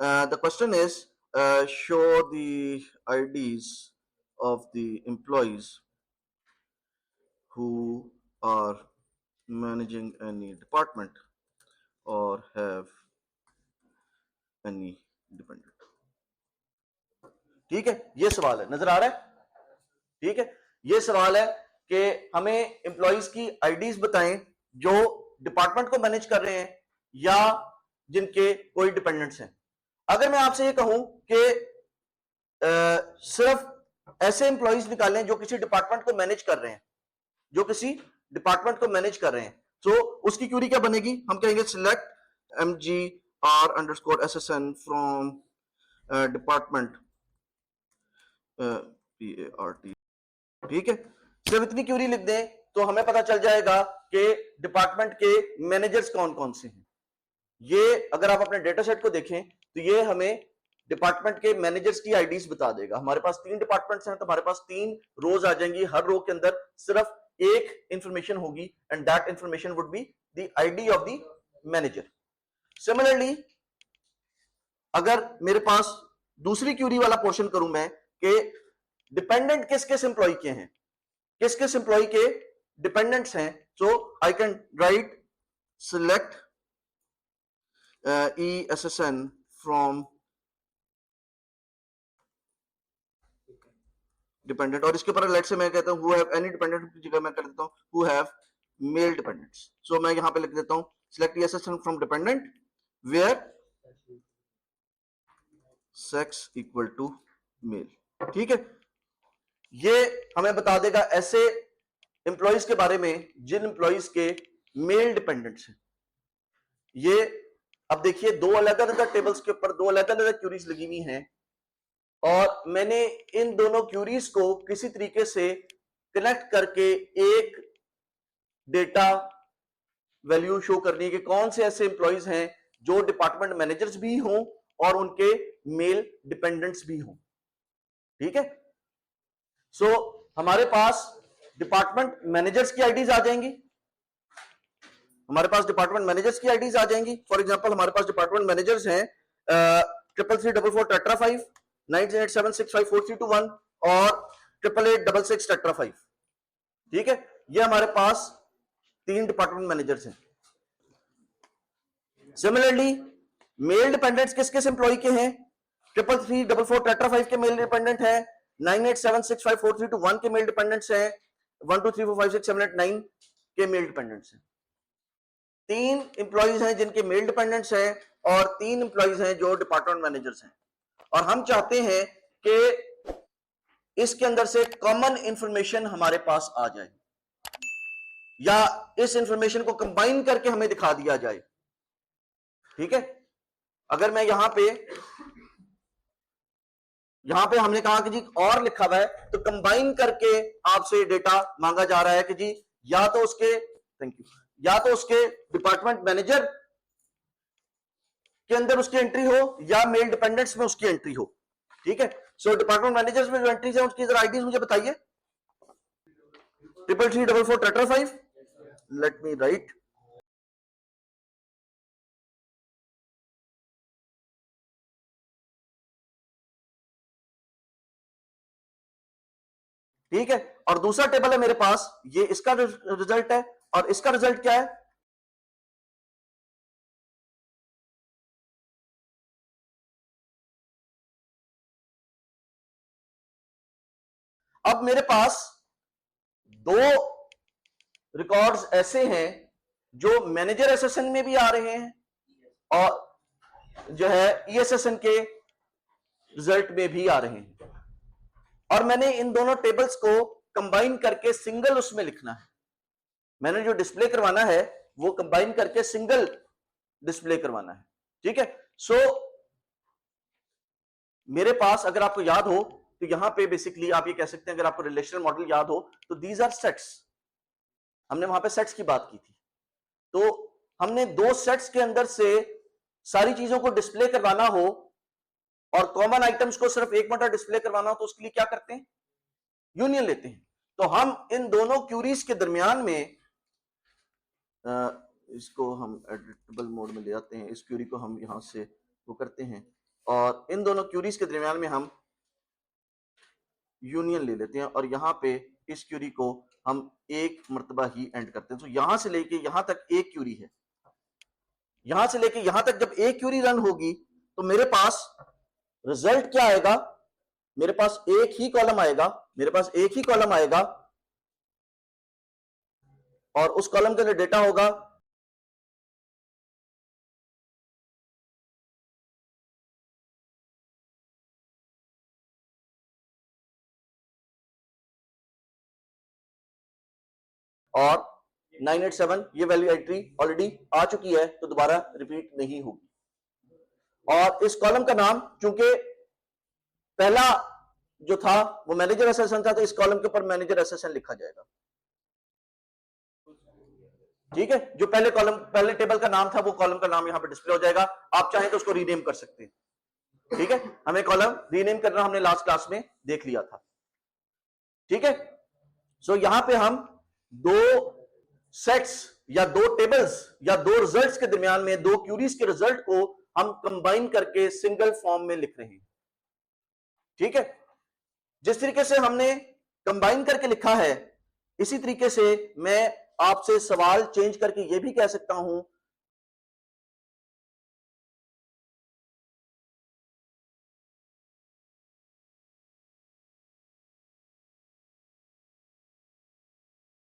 The question is, show the IDs of the employees who are managing any department or have any dependent. ठीक है, ये सवाल है, नजर आ रहा है? ठीक है, ये सवाल है कि हमें एम्प्लॉइज की आईडीज बताएं जो डिपार्टमेंट को मैनेज कर रहे हैं या जिनके कोई डिपेंडेंट्स हैं। अगर मैं आपसे ये कहूं कि सिर्फ ऐसे एम्प्लॉइज निकालें जो किसी डिपार्टमेंट को मैनेज कर रहे हैं, जो किसी डिपार्टमेंट को मैनेज कर रहे हैं, तो उसकी क्यूरी क्या बनेगी? हम कहेंगे select MGR_SSN from department PART। ठीक है, सिर्फ इतनी क्यूरी लिख दें तो हमें पता चल जाएगा कि डिपार्टमेंट के मैनेजर्स कौन कौन से हैं। ये अगर आप अपने डेटा सेट को देखें तो ये हमें डिपार्टमेंट के मैनेजर्स की आईडीज बता देगा। हमारे पास 3 डिपार्टमेंट्स हैं तो हमारे पास 3 रोज आ जाएंगी, हर रो के अंदर सिर्फ एक इंफॉर्मेशन होगी and that information would be the ID of the manager. Similarly अगर मेरे पास दूसरी क्यूरी वाला पोर्शन करूं मैं कि डिपेंडेंट किस किस एम्प्लॉय के हैं, किस किस एम्प्लॉय के डिपेंडेंट्स हैं, so I can write select ESSN from dependent, और इसके ऊपर लेट से मैं कहता हूं हु हैव एनी डिपेंडेंट की जगह मैं कर देता हूं हु हैव मेल डिपेंडेंट्स। सो मैं यहां पे लिख देता हूं select ESSN from dependent where sex equal to male. ठीक है, ये हमें बता देगा ऐसे एम्प्लॉइज के बारे में जिन एम्प्लॉइज के मेल डिपेंडेंट्स हैं। ये अब देखिए दो अलग अलग टेबल्स के ऊपर दो अलग अलग क्यूरीज लगी हुई हैं और मैंने इन दोनों क्यूरीज को किसी तरीके से कनेक्ट करके एक डेटा वैल्यू शो करनी है कि कौन से ऐसे एम्प्लॉइज हैं जो डिपार्टमेंट मैनेजर्स भी हों और उनके मेल डिपेंडेंट्स भी हों। ठीक है, सो हमारे पास डिपार्टमेंट मैनेजर्स की आईडीज आ जाएंगी, हमारे पास डिपार्टमेंट मैनेजर्स की आईडीज आ जाएंगी। फॉर एग्जांपल हमारे पास डिपार्टमेंट मैनेजर्स हैं 3334 9987654321 और 8886 ठीक है, ये हमारे पास 3 डिपार्टमेंट मैनेजर्स हैं। सिमिलरली मेल डिपेंडेंट्स किस किस एम्प्लॉय के हैं? 3334 के मेल डिपेंडेंट है, 98765431 के मेल डिपेंडेंट्स हैं, 123456789 के मेल डिपेंडेंट्स हैं। 3 एम्प्लॉइज हैं जिनके मेल डिपेंडेंट्स हैं और 3 एम्प्लॉइज हैं जो डिपार्टमेंट मैनेजर्स हैं, और हम चाहते हैं कि इसके अंदर से कॉमन इंफॉर्मेशन हमारे पास आ जाए या इस इंफॉर्मेशन को कंबाइन करके हमें दिखा दिया जाए। ठीक है, अगर मैं यहां पे हमने कहा कि जी और लिखा हुआ है तो कंबाइन करके आपसे डेटा मांगा जा रहा है कि जी या तो उसके या तो उसके डिपार्टमेंट मैनेजर के अंदर उसकी एंट्री हो या मेल डिपेंडेंट्स में उसकी एंट्री हो। ठीक है, सो डिपार्टमेंट मैनेजर्स में जो एंट्रीज है उसकी जरा आईडीज मुझे बताइए। 3334 लेट मी राइट ठीक है, और दूसरा टेबल है मेरे पास, ये इसका रिजल्ट है और इसका रिजल्ट क्या है? अब मेरे पास 2 रिकॉर्ड्स ऐसे हैं जो मैनेजर एसएसएन में भी आ रहे हैं और जो है ईएसएसएन के रिजल्ट में भी आ रहे हैं, और मैंने इन दोनों टेबल्स को कंबाइन करके सिंगल उसमें लिखना है। मैंने जो डिस्प्ले करवाना है वो कंबाइन करके सिंगल डिस्प्ले करवाना है। ठीक है, सो मेरे पास अगर आपको याद हो तो यहां पे बेसिकली आप ये कह सकते हैं, अगर आपको रिलेशनल मॉडल याद हो तो दीज आर सेट्स, हमने वहां पे सेट्स की बात की थी, तो हमने 2 सेट्स के अंदर से सारी चीजों को डिस्प्ले करवाना हो और कॉमन आइटम्स को सिर्फ एक मरतबा डिस्प्ले करवाना हो तो उसके लिए क्या करते हैं? यूनियन लेते हैं। तो हम इन दोनों क्यूरीज के दरमियान में इसको हम एडिटेबल मोड में ले आते हैं, इस क्यूरी को हम यहां से वो करते हैं और इन दोनों क्यूरीज के दरमियान में हम यूनियन ले लेते हैं और यहां पे इस क्यूरी को हम एक मर्तबा ही एंड करते हैं। तो यहां से लेके यहां तक एक क्यूरी है, यहां से लेके यहां तक जब एक क्यूरी रन होगी तो मेरे पास रिजल्ट क्या आएगा, मेरे पास एक ही कॉलम आएगा, मेरे पास एक ही कॉलम आएगा और उस कॉलम के अंदर डेटा होगा और 987, ये वैल्यू एंट्री ऑलरेडी आ चुकी है तो दोबारा रिपीट नहीं होगी। और इस कॉलम का नाम, चूंकि पहला जो था वो मैनेजर एसएसएन था, तो इस कॉलम के ऊपर मैनेजर एसएसएन लिखा जाएगा। ठीक है, जो पहले कॉलम, पहले टेबल का नाम था वो कॉलम का नाम यहां पे डिस्प्ले हो जाएगा। आप चाहें तो उसको रीनेम कर सकते हैं। ठीक है, हमें कॉलम रीनेम करना हमने लास्ट क्लास में देख लिया था। ठीक है, सो यहां पे हम दो सेट्स या दो टेबल्स या दो रिजल्ट्स के दरमियान में दो क्यूरीज के रिजल्ट को हम कंबाइन करके सिंगल फॉर्म में लिख रहे हैं। ठीक है, जिस तरीके से हमने कंबाइन करके लिखा है इसी तरीके से मैं आपसे सवाल चेंज करके यह भी कह सकता हूं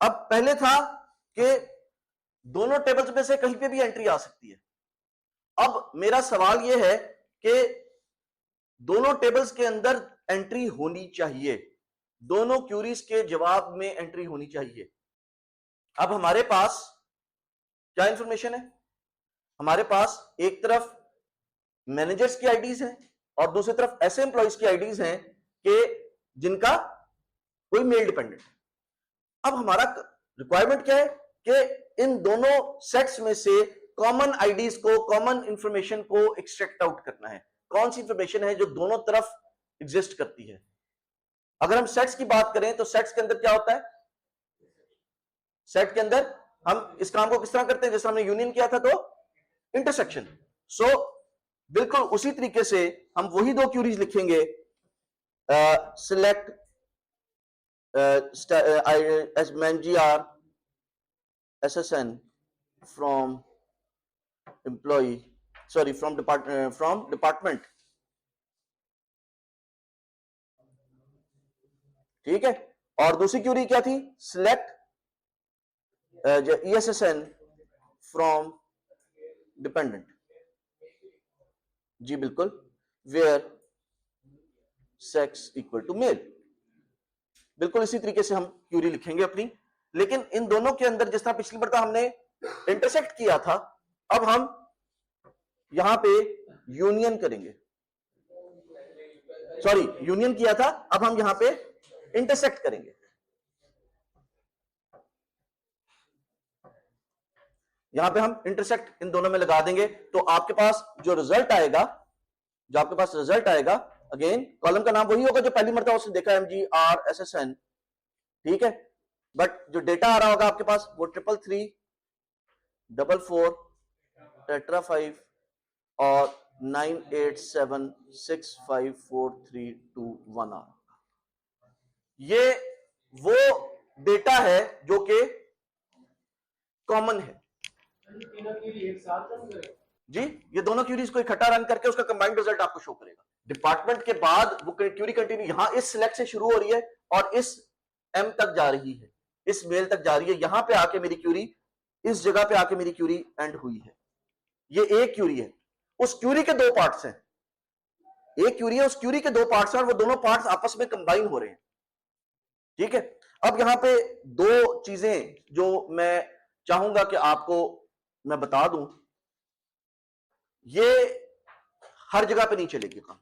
अब पहले था कि दोनों टेबल्स में से कहीं पे भी एंट्री आ सकती है। अब मेरा सवाल यह है कि दोनों टेबल्स के अंदर एंट्री होनी चाहिए, दोनों क्यूरीज के जवाब में एंट्री होनी चाहिए। अब हमारे पास क्या इंफॉर्मेशन है, हमारे पास एक तरफ मैनेजर्स की आईडीज हैं और दूसरी तरफ ऐसे एम्प्लॉइज की आईडीज हैं कि जिनका कोई मेल डिपेंडेंट है। अब हमारा रिक्वायरमेंट क्या है कि इन दोनों सेट्स में से कॉमन आईडीज को, कॉमन इंफॉर्मेशन को एक्सट्रैक्ट आउट करना है। कौन सी इंफॉर्मेशन है जो दोनों तरफ एग्जिस्ट करती है। अगर हम सेट्स की बात करें तो सेट्स के अंदर क्या होता है, सेट के अंदर हम इस काम को किस तरह करते हैं, जैसे हमने यूनियन किया था तो इंटरसेक्शन। सो बिल्कुल उसी तरीके से हम वही दो क्यूरीज लिखेंगे, select mangr ssn from employee, sorry, from department। ठीक है, और दूसरी क्यूरी क्या थी, सिलेक्ट ESSN from डिपेंडेंट। जी बिल्कुल, where sex equal to male. बिल्कुल इसी तरीके से हम क्यूरी लिखेंगे अपनी। लेकिन इन दोनों के अंदर जिस तरह पिछली बार हमने इंटरसेक्ट किया था, अब हम यहां पे यूनियन करेंगे, सॉरी यूनियन किया था, अब हम यहां पे इंटरसेक्ट करेंगे। यहां पे हम इंटरसेक्ट इन दोनों में लगा देंगे तो आपके पास जो रिजल्ट आएगा, जो आपके पास रिजल्ट आएगा, अगेन कॉलम का नाम वही होगा जो पहली मरतबा उसने देखा, MGRSSN। ठीक है, बट जो डेटा आ रहा होगा आपके पास वो 33344 और 987654321 आ। ये वो डेटा है जो कि कॉमन है। जी, ये दोनों क्यूरीज को इकट्ठा रन करके उसका कंबाइंड रिजल्ट आपको शो करेगा। डिपार्टमेंट के बाद वो क्यूरी कंटिन्यू यहां इस सिलेक्ट से शुरू हो रही है और इस M तक जा रही है, इस मेल तक जा रही है, यहां पे आके मेरी क्यूरी, इस जगह पे आके मेरी क्यूरी एंड हुई है। ये एक क्यूरी है, उस क्यूरी के दो पार्ट्स हैं, एक क्यूरी है, उस क्यूरी के दो पार्ट्स हैं और वो दोनों पार्ट्स आपस में कंबाइन हो रहे हैं। ठीक है, अब यहां पे दो चीजें जो मैं चाहूंगा कि आपको मैं बता दूं, ये हर जगह पे नहीं चलेगी काम।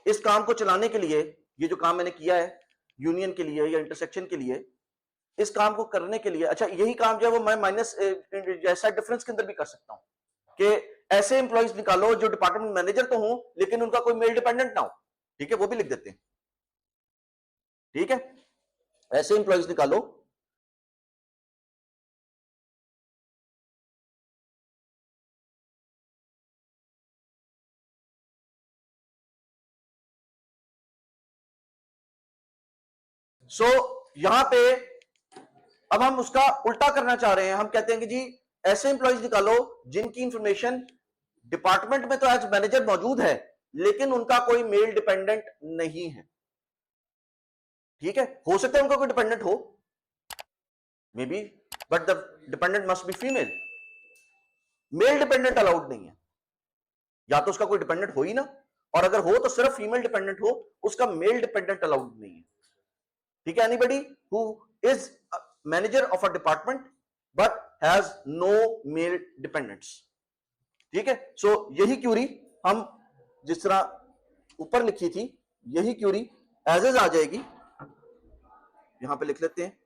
इस काम को चलाने के लिए, ये जो काम मैंने किया है यूनियन के लिए या इंटरसेक्शन के लिए, इस काम को करने के लिए, अच्छा यही काम जो है वो मैं माइनस जैसा डिफरेंस के अंदर भी कर सकता हूं कि ऐसे एम्प्लॉइज निकालो जो डिपार्टमेंट मैनेजर तो हो लेकिन उनका कोई मेल डिपेंडेंट ना हो। ठीक है, वो भी लिख देते हैं। ठीक है, ऐसे एम्प्लॉइज निकालो सो यहां पे अब हम उसका उल्टा करना चाह रहे हैं। हम कहते हैं कि जी ऐसे इंप्लॉइज निकालो जिनकी इंफॉर्मेशन डिपार्टमेंट में तो एज मैनेजर मौजूद है लेकिन उनका कोई मेल डिपेंडेंट नहीं है। ठीक है, हो सकता है उनका कोई डिपेंडेंट हो, maybe, but the dependent must be female. Male dependent allowed नहीं है, या तो उसका कोई डिपेंडेंट हो ही ना, और अगर हो तो सिर्फ फीमेल डिपेंडेंट हो, उसका मेल डिपेंडेंट अलाउड नहीं है। ठीक है, anybody who is manager of a department but has no male dependents. ठीक है, सो यही क्यूरी हम जिस तरह ऊपर लिखी थी यही क्यूरी एज इज आ जाएगी, यहां पे लिख लेते हैं,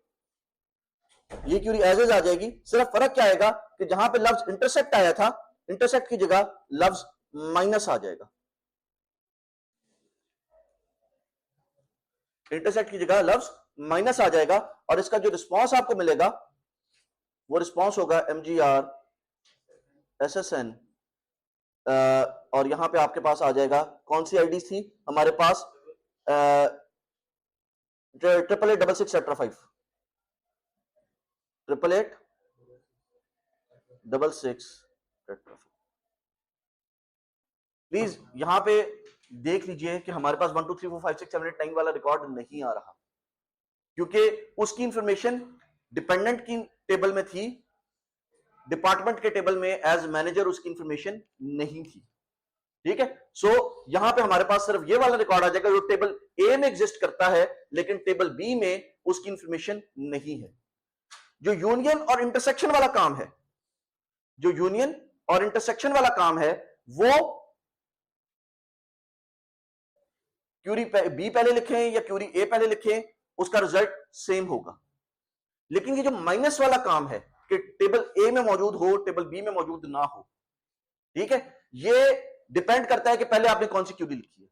ये क्यूरी एज इज आ जाएगी। सिर्फ फर्क क्या आएगा कि जहां पे लफ्ज इंटरसेक्ट आया था, इंटरसेक्ट की जगह लफ्ज माइनस आ जाएगा, इंटरसेक्ट की जगह लफ्ज माइनस आ जाएगा, और इसका जो रिस्पॉन्स आपको मिलेगा वो रिस्पॉन्स होगा MGR SSN, और यहां पे आपके पास आ जाएगा कौन सी आईडी थी हमारे पास, 8886665 8886665। प्लीज यहां पे देख लीजिए कि हमारे पास 1 2 3 4 5 6 7 8 9 वाला रिकॉर्ड नहीं आ रहा, क्योंकि उसकी इंफॉर्मेशन डिपेंडेंट की टेबल में थी, डिपार्टमेंट के टेबल में एज मैनेजर उसकी इंफॉर्मेशन नहीं थी। ठीक है, सो यहां पे हमारे पास सिर्फ ये वाला रिकॉर्ड आ जाएगा जो टेबल ए में एग्जिस्ट करता है लेकिन टेबल बी में उसकी इंफॉर्मेशन नहीं है। जो यूनियन और इंटरसेक्शन वाला काम है, जो यूनियन और इंटरसेक्शन वाला काम है वो क्यूरी बी पहले लिखें या क्यूरी ए पहले लिखें, उसका रिजल्ट सेम होगा। लेकिन ये जो माइनस वाला काम है कि टेबल ए में मौजूद हो टेबल बी में मौजूद ना हो, ठीक है, ये डिपेंड करता है कि पहले आपने कौन सी क्यूरी लिखी है।